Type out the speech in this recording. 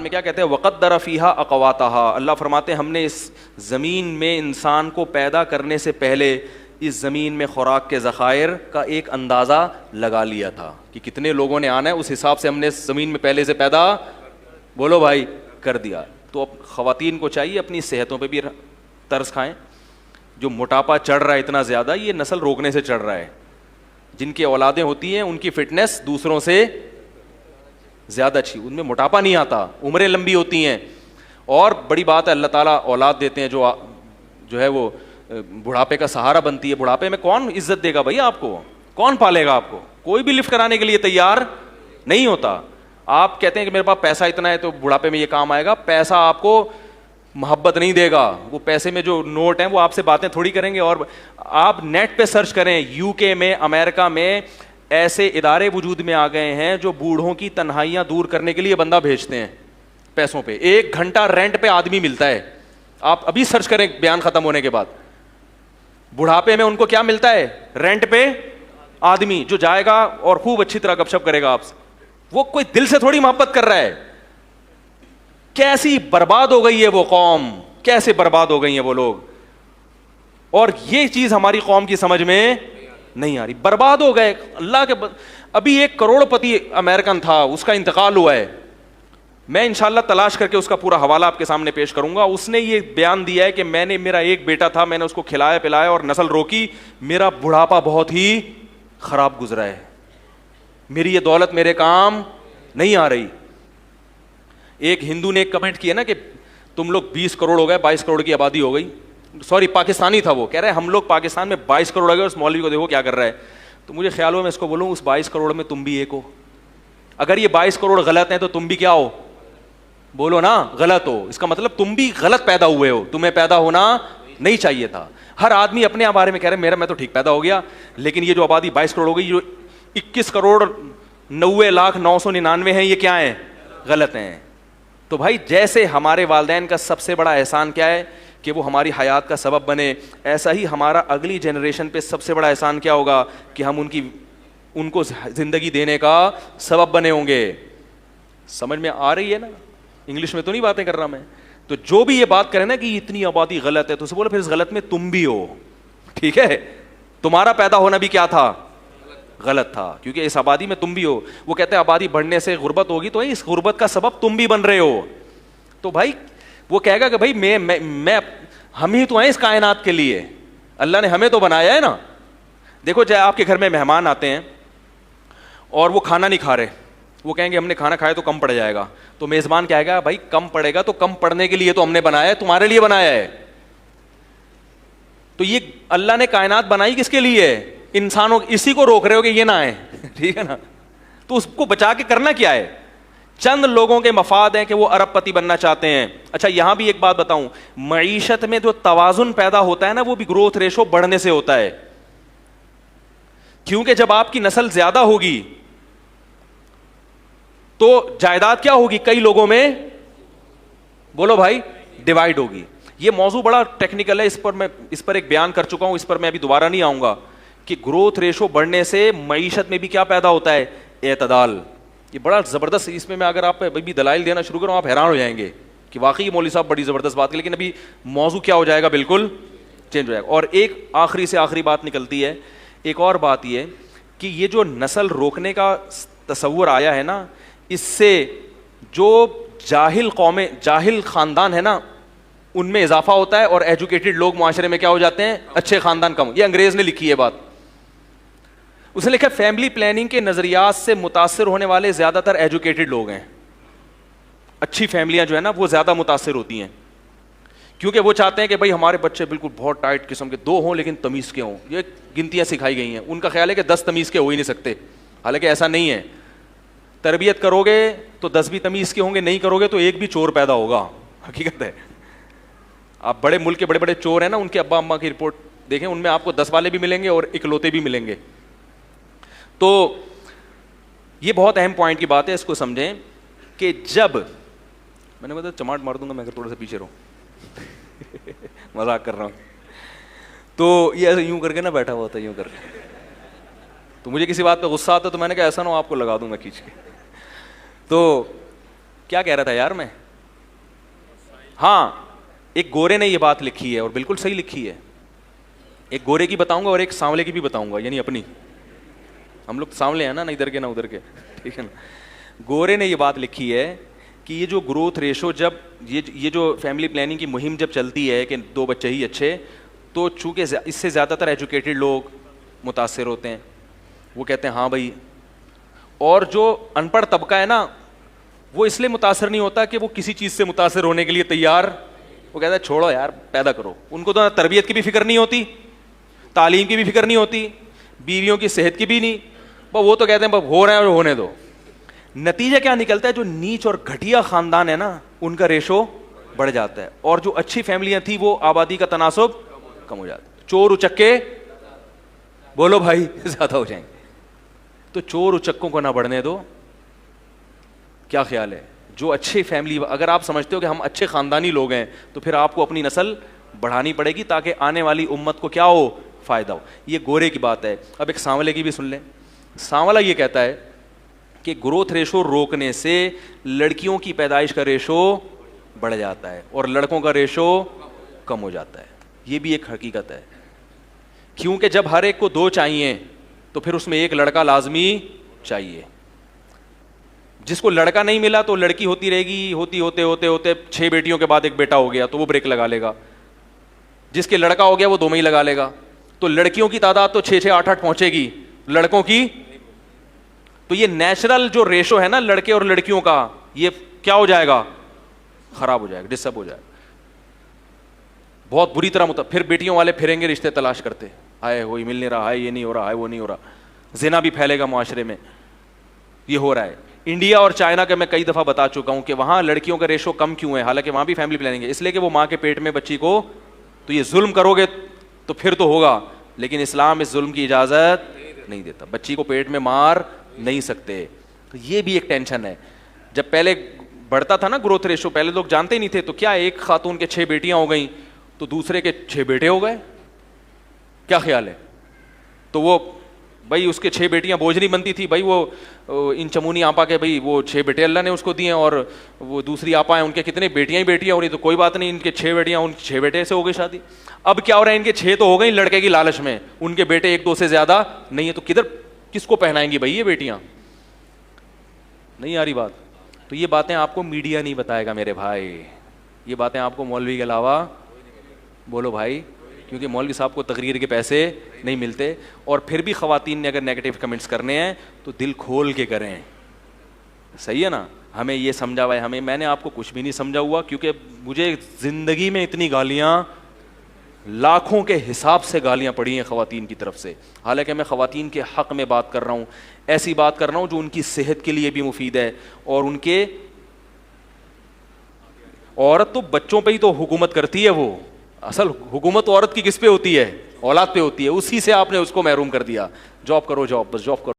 میں کیا کہتے ہیں وقدر فیہا اقواتہا, اللہ فرماتے ہیں ہم نے اس زمین میں انسان کو پیدا کرنے سے پہلے اس زمین میں خوراک کے ذخائر کا ایک اندازہ لگا لیا تھا کہ کتنے لوگوں نے آنا ہے, اس حساب سے ہم نے زمین میں پہلے سے پیدا, بولو بھائی, کر دیا. تو اب خواتین کو چاہیے اپنی صحتوں پہ بھی ترس کھائیں. جو موٹاپا چڑھ رہا ہے اتنا زیادہ, یہ نسل روکنے سے چڑھ رہا ہے. جن کی اولادیں ہوتی ہیں ان کی فٹنس دوسروں سے زیادہ اچھی, ان میں موٹاپا نہیں آتا, عمریں لمبی ہوتی ہیں. اور بڑی بات ہے اللہ تعالیٰ اولاد دیتے ہیں جو ہے وہ بڑھاپے کا سہارا بنتی ہے. بڑھاپے میں کون عزت دے گا بھائی آپ کو, کون پالے گا آپ کو؟ کوئی بھی لفٹ کرانے کے لیے تیار نہیں ہوتا. آپ کہتے ہیں کہ میرے پاس پیسہ اتنا ہے تو بڑھاپے میں یہ کام آئے گا. پیسہ آپ کو محبت نہیں دے گا, وہ پیسے میں جو نوٹ ہیں وہ آپ سے باتیں تھوڑی کریں گے. اور آپ نیٹ پہ سرچ کریں, یو کے میں, امریکہ میں ایسے ادارے وجود میں آ گئے ہیں جو بوڑھوں کی تنہائیاں دور کرنے کے لیے بندہ بھیجتے ہیں پیسوں پہ. 1 گھنٹہ رینٹ پہ آدمی ملتا ہے. آپ ابھی سرچ کریں بیان ختم ہونے کے بعد, بڑھاپے میں ان کو کیا ملتا ہے؟ رینٹ پہ آدمی جو جائے گا اور خوب اچھی طرح گپ شپ کرے گا آپ سے. وہ کوئی دل سے تھوڑی محبت کر رہا ہے. کیسی برباد ہو گئی ہے وہ قوم, کیسے برباد ہو گئی ہیں وہ لوگ. اور یہ چیز ہماری قوم کی سمجھ میں نہیں آ رہی. برباد ہو گئے اللہ کے. ابھی 1 کروڑ پتی امریکن تھا, اس کا انتقال ہوا ہے. میں انشاءاللہ تلاش کر کے اس کا پورا حوالہ آپ کے سامنے پیش کروں گا. اس نے یہ بیان دیا ہے کہ میرا ایک بیٹا تھا, میں نے اس کو کھلایا پلایا اور نسل روکی, میرا بڑھاپا بہت ہی خراب گزرا ہے, میری یہ دولت میرے کام نہیں آ رہی. ایک ہندو نے ایک کمنٹ کیا نا کہ تم لوگ 20 کروڑ ہو گئے, 22 کروڑ کی آبادی ہو گئی. سوری پاکستانی تھا وہ, کہہ رہے ہم لوگ پاکستان میں 22 کروڑ ہو گئے, اس مولوی کو دیکھو کیا کر رہا ہے. تو مجھے خیال ہوا میں اس کو بولوں اس 22 کروڑ میں تم بھی ایک ہو. اگر یہ 22 کروڑ غلط ہیں تو تم بھی کیا ہو؟ بولو نا, غلط ہو. اس کا مطلب تم بھی غلط پیدا ہوئے ہو, تمہیں پیدا ہونا نہیں چاہیے تھا. ہر آدمی اپنے بارے میں کہہ رہے میں تو ٹھیک پیدا ہو گیا, لیکن یہ جو آبادی 22 کروڑ ہو گئی, جو 21 کروڑ 90,999 ہیں, یہ کیا ہیں؟ غلط ہیں. تو بھائی جیسے ہمارے والدین کا سب سے بڑا احسان کیا ہے کہ وہ ہماری حیات کا سبب بنے, ایسا ہی ہمارا اگلی جنریشن پہ سب سے بڑا احسان کیا ہوگا کہ ہم ان کو زندگی دینے کا سبب بنے ہوں گے. سمجھ میں آ رہی ہے نا؟ انگلش میں تو نہیں باتیں کر رہا میں. تو جو بھی یہ بات کرے نا کہ اتنی آبادی غلط ہے, تو اسے بولو پھر اس غلط میں تم بھی ہو. ٹھیک ہے, تمہارا پیدا ہونا بھی کیا تھا؟ غلط تھا, کیونکہ اس آبادی میں تم بھی ہو. وہ کہتے ہیں آبادی بڑھنے سے غربت ہوگی, تو اس غربت کا سبب تم بھی بن رہے ہو. تو بھائی وہ کہے گا کہ بھائی میں ہم ہی تو ہیں اس کائنات کے لیے, اللہ نے ہمیں تو بنایا ہے نا. دیکھو جائے آپ کے گھر میں مہمان آتے ہیں اور وہ کھانا نہیں کھا رہے, وہ کہیں گے ہم نے کھانا کھایا تو کم پڑ جائے گا. تو میزبان کہے گا بھائی کم پڑے گا تو کم پڑنے کے لیے تو ہم نے بنایا ہے, تمہارے لیے بنایا ہے. تو یہ اللہ نے کائنات بنائی کس کے لیے؟ انسانوں, اسی کو روک رہے ہو کہ یہ نہ آئے. ٹھیک ہے نا؟ تو اس کو بچا کے کرنا کیا ہے؟ چند لوگوں کے مفاد ہیں کہ وہ ارب پتی بننا چاہتے ہیں. اچھا یہاں بھی ایک بات بتاؤں, معیشت میں جو توازن پیدا ہوتا ہے نا, وہ بھی گروتھ ریشو بڑھنے سے ہوتا ہے. کیونکہ جب آپ کی نسل زیادہ ہوگی تو جائیداد کیا ہوگی؟ کئی لوگوں میں, بولو بھائی, ڈیوائڈ ہوگی. یہ موضوع بڑا ٹیکنیکل ہے, اس پر ایک بیان کر چکا ہوں, اس پر میں ابھی دوبارہ نہیں آؤں گا کہ گروتھ ریشو بڑھنے سے معیشت میں بھی کیا پیدا ہوتا ہے؟ اعتدال. یہ بڑا زبردست, اس میں اگر آپ ابھی دلائل دینا شروع کروں آپ حیران ہو جائیں گے کہ واقعی مولوی صاحب بڑی زبردست بات ہے. لیکن ابھی موضوع کیا ہو جائے گا, بالکل چینج ہو جائے گا. اور ایک آخری سے آخری بات نکلتی ہے, ایک اور بات یہ کہ یہ جو نسل روکنے کا تصور آیا ہے نا, اس سے جو جاہل خاندان ہے نا ان میں اضافہ ہوتا ہے, اور ایجوکیٹڈ لوگ معاشرے میں کیا ہو جاتے ہیں؟ اچھے خاندان کم. یہ انگریز نے لکھی ہے بات. اس نے لکھا فیملی پلاننگ کے نظریات سے متاثر ہونے والے زیادہ تر ایجوکیٹڈ لوگ ہیں. اچھی فیملیاں جو ہے نا وہ زیادہ متاثر ہوتی ہیں, کیونکہ وہ چاہتے ہیں کہ بھائی ہمارے بچے بالکل بہت ٹائٹ قسم کے 2 ہوں لیکن تمیز کے ہوں. یہ گنتیاں سکھائی گئی ہیں. ان کا خیال ہے کہ 10 تمیز کے ہو ہی نہیں سکتے, حالانکہ ایسا نہیں ہے. تربیت کرو گے تو 10 بھی تمیز کے ہوں گے, نہیں کرو گے تو ایک بھی چور پیدا ہوگا. حقیقت ہے. آپ بڑے ملک کے بڑے بڑے چور ہیں نا, ان کے ابا اماں کی رپورٹ دیکھیں, ان میں آپ کو 10 والے بھی ملیں گے اور اکلوتے بھی ملیں گے. تو یہ بہت اہم پوائنٹ کی بات ہے, اس کو سمجھیں کہ جب میں نے بتایا چماٹ مار دوں گا میں اگر تھوڑا سا پیچھے رہوں, مذاق کر رہا ہوں. تو یہ ایسے یوں کر کے نا بیٹھا ہوا تھا, یوں کر کے, تو مجھے کسی بات پہ غصہ آتا تو میں نے کہا ایسا نہ ہو آپ کو لگا دوں گا کھینچ کے. تو کیا کہہ رہا تھا یار میں؟ ہاں، ایک گورے نے یہ بات لکھی ہے اور بالکل صحیح لکھی ہے. ایک گورے کی بتاؤں گا اور ایک سانولے کی بھی بتاؤں گا, یعنی اپنی, ہم لوگ سانولے ہیں نا, نہ ادھر کے نہ ادھر کے, ٹھیک ہے نا. گورے نے یہ بات لکھی ہے کہ یہ جو گروتھ ریشو, جب یہ جو فیملی پلاننگ کی مہم جب چلتی ہے کہ 2 بچے ہی اچھے, تو چونکہ اس سے زیادہ تر ایجوکیٹڈ لوگ متاثر ہوتے ہیں, وہ کہتے ہیں ہاں بھائی, اور جو ان پڑھ طبقہ ہے نا وہ اس لیے متاثر نہیں ہوتا کہ وہ کسی چیز سے متاثر ہونے کے لیے تیار, وہ کہتا ہے چھوڑو یار پیدا کرو. ان کو تو تربیت کی بھی فکر نہیں ہوتی, تعلیم کی بھی فکر نہیں ہوتی, بیویوں کی صحت کی بھی نہیں, وہ تو کہتے ہیں ہو رہا ہے اور ہونے دو. نتیجہ کیا نکلتا ہے, جو نیچ اور گھٹیا خاندان ہے نا ان کا ریشو بڑھ جاتا ہے, اور جو اچھی فیملیاں تھیں وہ آبادی کا تناسب کم ہو جاتا ہے. چور اچکے بولو بھائی زیادہ ہو جائیں گے, تو چور اچکوں کو نہ بڑھنے دو. کیا خیال ہے؟ جو اچھی فیملی, اگر آپ سمجھتے ہو کہ ہم اچھے خاندانی لوگ ہیں تو پھر آپ کو اپنی نسل بڑھانی پڑے گی تاکہ آنے والی امت کو کیا ہو, فائدہ ہو. یہ گورے کی بات ہے. اب ایک سانولے کی بھی سن لیں. سانولا یہ کہتا ہے کہ گروتھ ریشو روکنے سے لڑکیوں کی پیدائش کا ریشو بڑھ جاتا ہے اور لڑکوں کا ریشو کم ہو جاتا ہے. یہ بھی ایک حقیقت ہے, کیونکہ جب ہر ایک کو 2 چاہیے تو پھر اس میں ایک لڑکا لازمی چاہیے. جس کو لڑکا نہیں ملا تو لڑکی ہوتی رہے گی, ہوتے ہوتے 6 بیٹیوں کے بعد ایک بیٹا ہو گیا تو وہ بریک لگا لے گا. جس کے لڑکا ہو گیا وہ 2 میں ہی لگا لے گا. تو لڑکیوں کی تعداد تو 6 8 8 پہنچے گی, لڑکوں کی, تو یہ نیچرل جو ریشو ہے نا لڑکے اور لڑکیوں کا, یہ کیا ہو جائے گا, خراب ہو جائے گا, ڈسٹرب ہو جائے گا بہت بری طرح. پھر بیٹیوں والے پھریں گے رشتے تلاش کرتے, ہائے وہی مل نہیں رہا, ہائے یہ نہیں ہو رہا, ہائے وہ نہیں ہو رہا. زنا بھی پھیلے گا معاشرے میں. یہ ہو رہا ہے. انڈیا اور چائنا کا میں کئی دفعہ بتا چکا ہوں کہ وہاں لڑکیوں کا ریشو کم کیوں ہے, حالانکہ وہاں بھی فیملی پلاننگ ہے, اس لیے کہ وہ ماں کے پیٹ میں بچی کو, تو یہ ظلم کرو گے تو پھر تو ہوگا, لیکن اسلام اس ظلم کی اجازت نہیں دیتا. بچی کو پیٹ میں مار نہیں سکتے. تو یہ بھی ایک ٹینشن ہے. جب پہلے بڑھتا تھا نا گروتھ ریشو, پہلے لوگ جانتے ہی نہیں تھے, تو کیا ایک خاتون کے 6 بیٹیاں ہو گئیں تو دوسرے کے 6 بیٹے ہو گئے. کیا خیال ہے؟ تو وہ بھائی اس کے 6 بیٹیاں بوجھ نہیں بنتی تھی بھائی, وہ ان چمونی آپا کے بھائی وہ 6 بیٹے اللہ نے اس کو دیے, اور وہ دوسری آپا ہیں ان کے کتنے بیٹیاں ہی بیٹیاں ہو رہی, تو کوئی بات نہیں, ان کے 6 بیٹیاں, ان 6 بیٹے سے ہو گئی شادی. اب کیا ہو رہا ہے, ان کے 6 تو ہو گئی لڑکے کی لالچ میں, ان کے بیٹے 1 2 سے زیادہ نہیں ہے, تو کس کو پہنائیں گی بھائی یہ بیٹیاں؟ نہیں آ رہی بات. تو یہ باتیں آپ کو میڈیا نہیں بتائے گا میرے بھائی, یہ باتیں آپ کو مولوی کے علاوہ, بولو بھائی, کیونکہ مولوی صاحب کو تقریر کے پیسے نہیں ملتے. اور پھر بھی خواتین نے اگر نیگیٹو کمنٹس کرنے ہیں تو دل کھول کے کریں, صحیح ہے نا. ہمیں یہ سمجھا ہوا ہے, میں نے آپ کو کچھ بھی نہیں سمجھا ہوا, کیونکہ مجھے زندگی میں اتنی گالیاں, لاکھوں کے حساب سے گالیاں پڑی ہیں خواتین کی طرف سے. حالانکہ میں خواتین کے حق میں بات کر رہا ہوں, ایسی بات کر رہا ہوں جو ان کی صحت کے لیے بھی مفید ہے, اور ان کے, عورت تو بچوں پہ ہی تو حکومت کرتی ہے, وہ اصل حکومت عورت کی کس پہ ہوتی ہے, اولاد پہ ہوتی ہے. اسی سے آپ نے اس کو محروم کر دیا. جاب کرو, جاب, بس جاب کرو.